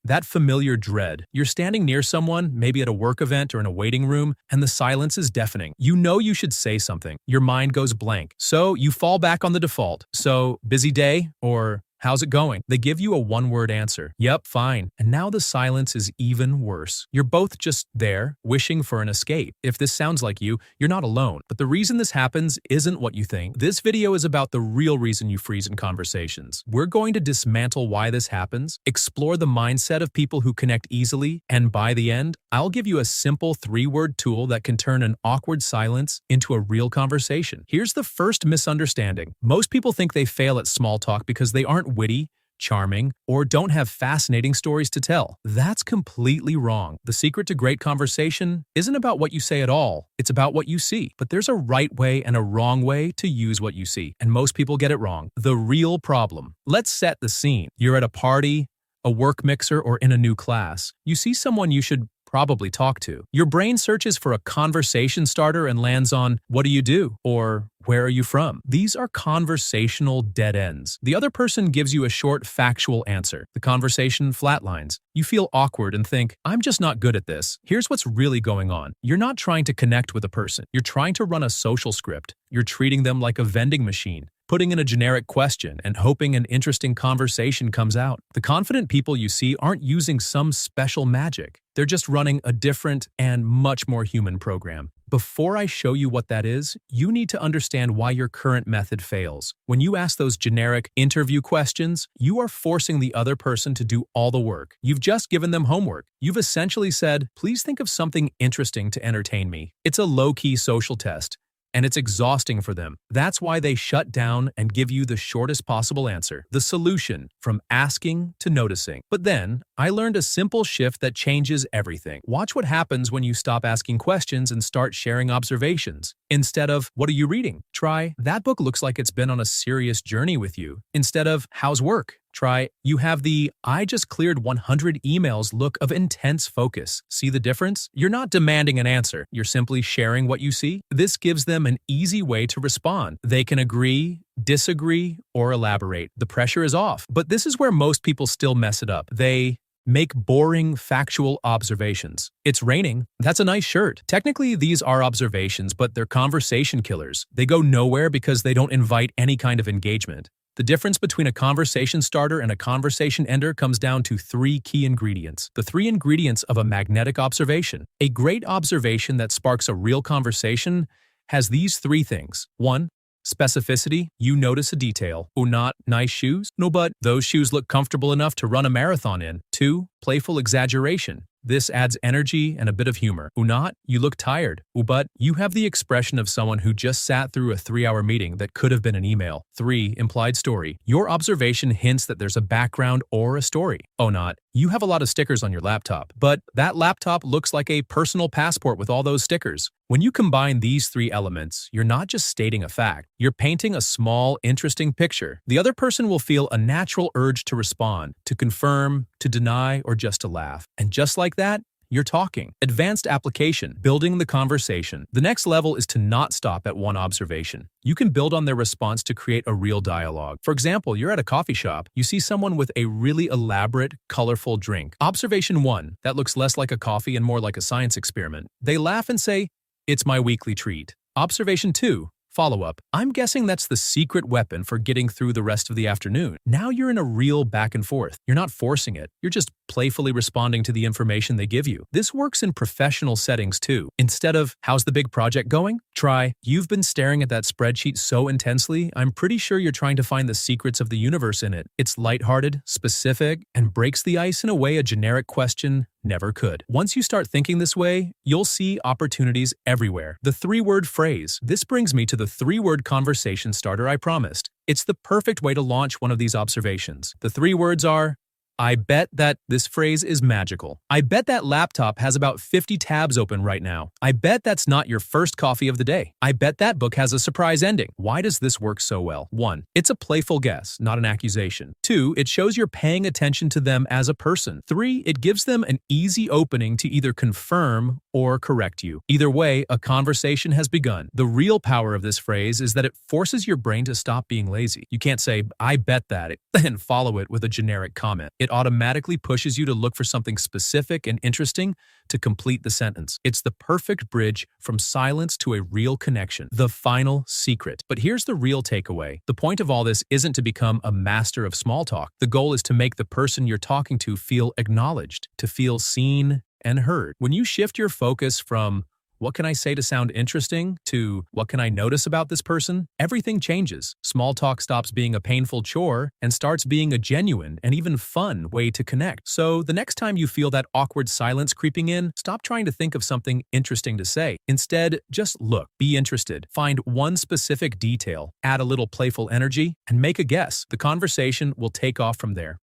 That familiar dread. You're standing near someone, maybe at a work event or in a waiting room, and the silence is deafening. You know you should say something. Your mind goes blank. So you fall back on the default. So, busy day? Or how's it going? They give you a one-word answer. Yep, fine. And now the silence is even worse. You're both just there, wishing for an escape. If this sounds like you, you're not alone. But the reason this happens isn't what you think. This video is about the real reason you freeze in conversations. We're going to dismantle why this happens, explore the mindset of people who connect easily, and by the end, I'll give you a simple 3-word tool that can turn an awkward silence into a real conversation. Here's the first misunderstanding. Most people think they fail at small talk because they aren't witty, charming, or don't have fascinating stories to tell. That's completely wrong. The secret to great conversation isn't about what you say at all. It's about what you see. But there's a right way and a wrong way to use what you see, and most people get it wrong. The real problem. Let's set the scene. You're at a party, a work mixer, or in a new class. You see someone you should probably talk to. Your brain searches for a conversation starter and lands on, "What do you do?" or "Where are you from?" These are conversational dead ends. The other person gives you a short, factual answer. The conversation flatlines. You feel awkward and think, "I'm just not good at this." Here's what's really going on. You're not trying to connect with a person. You're trying to run a social script. You're treating them like a vending machine, putting in a generic question and hoping an interesting conversation comes out. The confident people you see aren't using some special magic. They're just running a different and much more human program. Before I show you what that is, you need to understand why your current method fails. When you ask those generic interview questions, you are forcing the other person to do all the work. You've just given them homework. You've essentially said, "Please think of something interesting to entertain me." It's a low-key social test, and it's exhausting for them. That's why they shut down and give you the shortest possible answer. The solution, from asking to noticing. But then, I learned a simple shift that changes everything. Watch what happens when you stop asking questions and start sharing observations. Instead of, "What are you reading?" try, "That book looks like it's been on a serious journey with you." Instead of, "How's work?" try, "You have the I just cleared 100 emails look of intense focus." See the difference? You're not demanding an answer. You're simply sharing what you see. This gives them an easy way to respond. They can agree, disagree, or elaborate. The pressure is off. But this is where most people still mess it up. They make boring, factual observations. "It's raining. That's a nice shirt." Technically, these are observations, but they're conversation killers. They go nowhere because they don't invite any kind of engagement. The difference between a conversation starter and a conversation ender comes down to 3 key ingredients. The 3 ingredients of a magnetic observation. A great observation that sparks a real conversation has these 3 things. 1. Specificity. You notice a detail. "Oh, not nice shoes?" "No, but those shoes look comfortable enough to run a marathon in." 2. Playful exaggeration. This adds energy and a bit of humor. "Oh, not? You look tired." "Oh, but you have the expression of someone who just sat through a 3-hour meeting that could have been an email." 3. Implied story. Your observation hints that there's a background or a story. "Oh, not? You have a lot of stickers on your laptop, but that laptop looks like a personal passport with all those stickers." When you combine these 3 elements, you're not just stating a fact. You're painting a small, interesting picture. The other person will feel a natural urge to respond, to confirm, to deny, or just to laugh. And just like that, you're talking. Advanced application, building the conversation. The next level is to not stop at one observation. You can build on their response to create a real dialogue. For example, you're at a coffee shop. You see someone with a really elaborate, colorful drink. Observation 1, that looks less like a coffee and more like a science experiment. They laugh and say, "It's my weekly treat." Observation 2, follow-up. "I'm guessing that's the secret weapon for getting through the rest of the afternoon." Now you're in a real back and forth. You're not forcing it. You're just playfully responding to the information they give you. This works in professional settings too. Instead of, "How's the big project going?" try, "You've been staring at that spreadsheet so intensely, I'm pretty sure you're trying to find the secrets of the universe in it." It's lighthearted, specific, and breaks the ice in a way a generic question never could. Once you start thinking this way, you'll see opportunities everywhere. The 3-word phrase. This brings me to the 3-word conversation starter I promised. It's the perfect way to launch one of these observations. The 3 words are, "I bet that," this phrase is magical. "I bet that laptop has about 50 tabs open right now." "I bet that's not your first coffee of the day." "I bet that book has a surprise ending." Why does this work so well? 1. It's a playful guess, not an accusation. 2. It shows you're paying attention to them as a person. 3. It gives them an easy opening to either confirm or correct you. Either way, a conversation has begun. The real power of this phrase is that it forces your brain to stop being lazy. You can't say, "I bet that," and follow it with a generic comment. It It automatically pushes you to look for something specific and interesting to complete the sentence. It's the perfect bridge from silence to a real connection. The final secret. But here's the real takeaway. The point of all this isn't to become a master of small talk. The goal is to make the person you're talking to feel acknowledged, to feel seen and heard. When you shift your focus from what can I say to sound interesting to what can I notice about this person, everything changes. Small talk stops being a painful chore and starts being a genuine and even fun way to connect. So the next time you feel that awkward silence creeping in, stop trying to think of something interesting to say. Instead, just look, be interested, find one specific detail, add a little playful energy, and make a guess. The conversation will take off from there.